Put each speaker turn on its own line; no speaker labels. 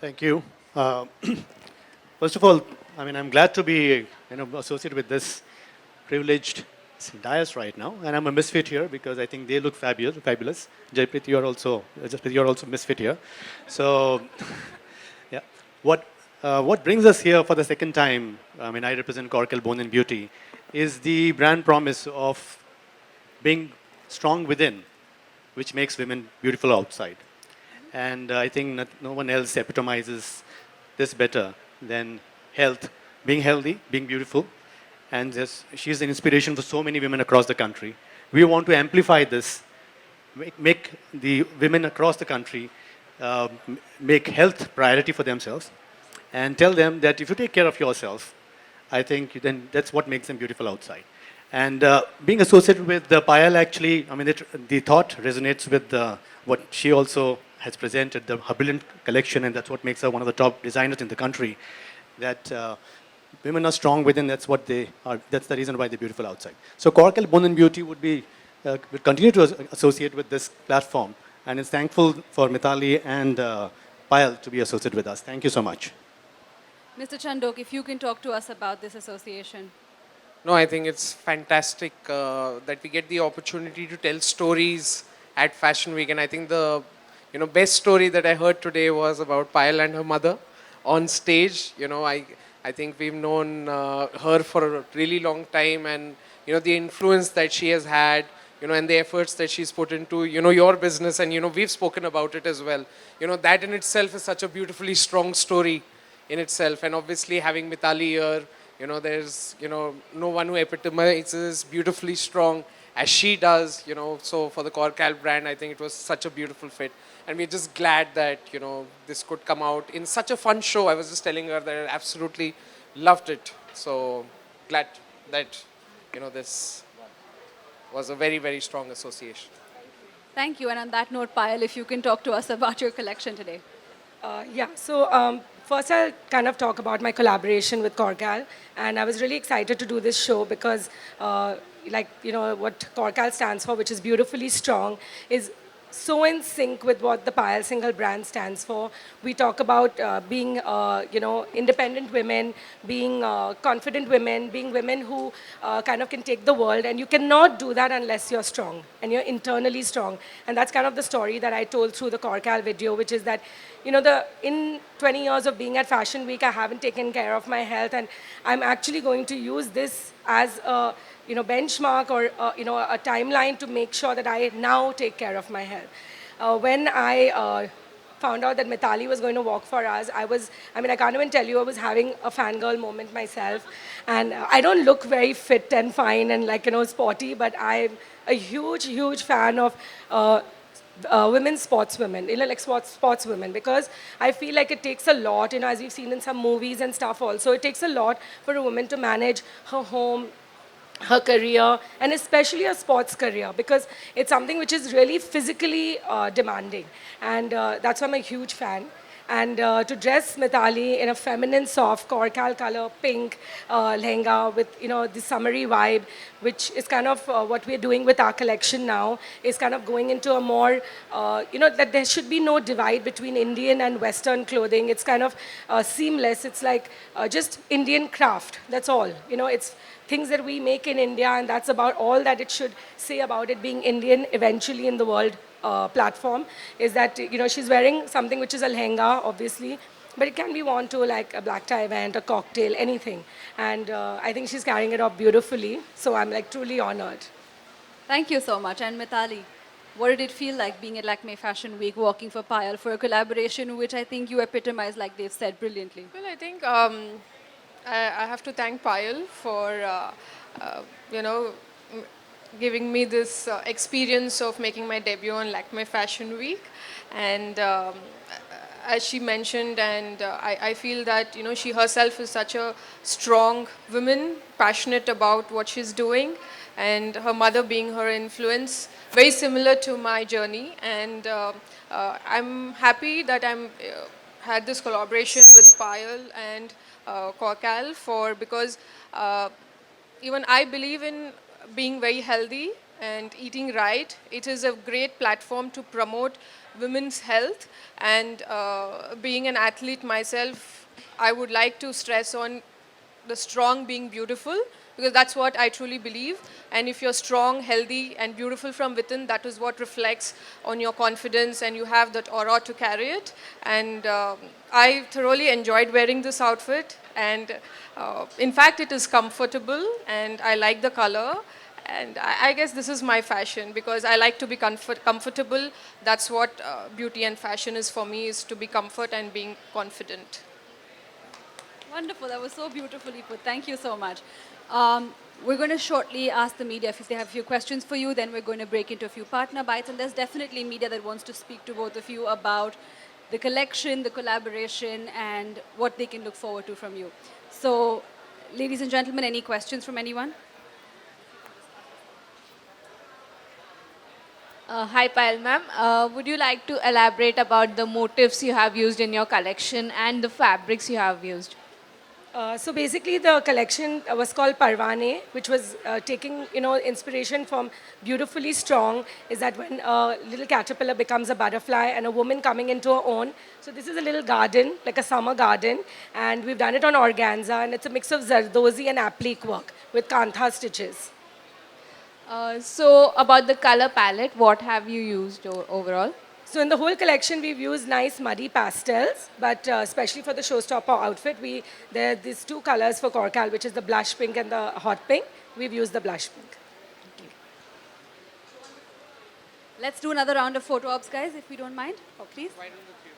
Thank you. Uh, First of all, I'm glad to be associated with this privileged dais right now, and I'm a misfit here because I think they look fabulous. Fabulous. Jaipreet, you're also misfit here. So, yeah. What brings us here for the second time? I represent Corkel Bone and Beauty, is the brand promise of being strong within, which makes women beautiful outside. And I think no one else epitomizes this better than health, being healthy, being beautiful. And she's an inspiration for so many women across the country. We want to amplify this, make the women across the country make health priority for themselves, and tell them that if you take care of yourself, I think then that's what makes them beautiful outside. And being associated with Payal, actually, the thought resonates with what she also has presented, her brilliant collection, and that's what makes her one of the top designers in the country. That women are strong within, that's what they are, that's the reason why they're beautiful outside. So Corkel Bone and Beauty will continue to associate with this platform, and is thankful for Mithaali and Payal to be associated with us. Thank you so much.
Mr. Chandok, if you can talk to us about this association.
No, I think it's fantastic that we get the opportunity to tell stories at Fashion Week. And I think the best story that I heard today was about Payal and her mother on stage. I think we've known her for a really long time, and the influence that she has had, and the efforts that she's put into your business, and we've spoken about it as well. That in itself is such a beautifully strong story in itself. And obviously having Mithaali here, there's no one who epitomizes beautifully strong as she does. So for the Corkel brand, I think it was such a beautiful fit. And we're just glad that, this could come out in such a fun show. I was just telling her that I absolutely loved it. So glad that, this was a very, very strong association.
Thank you. And on that note, Payal, if you can talk to us about your collection today.
So first I'll kind of talk about my collaboration with Corkel. And I was really excited to do this show because, what Corkel stands for, which is beautifully strong, is so in sync with what the Payal Singhal brand stands for. We talk about being, independent women, being confident women, being women who kind of can take the world. And you cannot do that unless you're strong and you're internally strong. And that's kind of the story that I told through the Corkel video, which is that, in 20 years of being at Fashion Week, I haven't taken care of my health. And I'm actually going to use this as a benchmark or a timeline to make sure that I now take care of my health. When I found out that Mithaali was going to walk for us, I can't even tell you, I was having a fangirl moment myself. And I don't look very fit and fine and sporty, but I'm a huge, huge fan of women's sportswomen, sportswomen, because I feel like it takes a lot, as we've seen in some movies and stuff also, it takes a lot for a woman to manage her home, her career, and especially a sports career, because it's something which is really physically demanding. And that's why I'm a huge fan. And to dress Mithaali in a feminine, soft, Corkel color, pink lehenga with, the summery vibe, which is kind of what we're doing with our collection now, is kind of going into a more, that there should be no divide between Indian and Western clothing. It's kind of seamless. It's like just Indian craft. That's all. It's things that we make in India, and that's about all that it should say about it being Indian eventually in the world platform, is that, she's wearing something which is a lehenga, obviously, but it can be worn to like a black tie event, a cocktail, anything. And I think she's carrying it off beautifully. So I'm like truly honored.
Thank you so much. And Mithaali, what did it feel like being at Lakmé Fashion Week, working for Payal for a collaboration which I think you epitomize, like they've said, brilliantly?
Well, I think I have to thank Payal for, you know, m- giving me this experience of making my debut on Lakme Fashion Week. And as she mentioned, and I feel that, you know, she herself is such a strong woman, passionate about what she's doing, and her mother being her influence, very similar to my journey. And I'm happy that I'm had this collaboration with Payal and Korkal for because even I believe in being very healthy and eating right. It is a great platform to promote women's health. And being an athlete myself, I would like to stress on the strong being beautiful, because that's what I truly believe. And if you're strong, healthy, and beautiful from within, that is what reflects on your confidence, and you have that aura to carry it. And I thoroughly enjoyed wearing this outfit. And in fact, it is comfortable, and I like the color. And I guess this is my fashion, because I like to be comfortable. That's what beauty and fashion is for me, is to be comfort and being confident.
Wonderful. That was so beautifully put. Thank you so much. We're going to shortly ask the media if they have a few questions for you. Then we're going to break into a few partner bites. And there's definitely media that wants to speak to both of you about the collection, the collaboration, and what they can look forward to from you. So, ladies and gentlemen, any questions from anyone?
Hi, Payal ma'am. Would you like to elaborate about the motifs you have used in your collection and the fabrics you have used?
So basically, the collection was called Parwane, which was taking, you know, inspiration from Beautifully Strong. Is that when a little caterpillar becomes a butterfly and a woman coming into her own. So this is a little garden, like a summer garden, and we've done it on organza, and it's a mix of zardozi and applique work with kantha stitches.
So, about the color palette, what have you used overall?
So in the whole collection, we've used nice muddy pastels, but especially for the showstopper outfit, there are these two colors for Korkal, which is the blush pink and the hot pink. We've used the blush pink.
Let's do another round of photo ops, guys, if we don't mind. Oh, please.
Why don't the three of